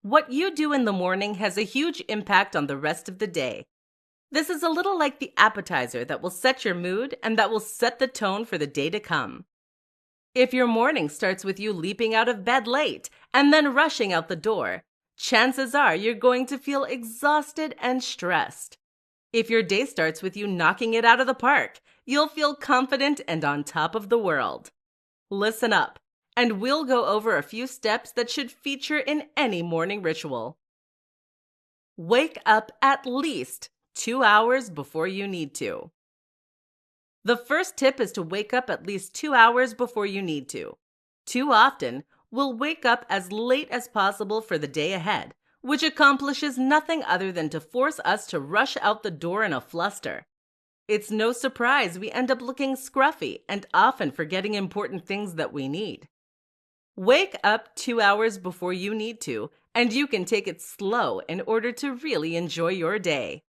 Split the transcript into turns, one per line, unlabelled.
What you do in the morning has a huge impact on the rest of the day. This is a little like the appetizer that will set your mood and that will set the tone for the day to come. If your morning starts with you leaping out of bed late and then rushing out the door, chances are you're going to feel exhausted and stressed. If your day starts with you knocking it out of the park, you'll feel confident and on top of the world. Listen up, and we'll go over a few steps that should feature in any morning ritual. Wake up at least 2 hours before you need to. The first tip is to wake up at least 2 hours before you need to. Too often, we'll wake up as late as possible for the day ahead, which accomplishes nothing other than to force us to rush out the door in a fluster. It's no surprise we end up looking scruffy and often forgetting important things that we need. Wake up 2 hours before you need to, and you can take it slow in order to really enjoy your day.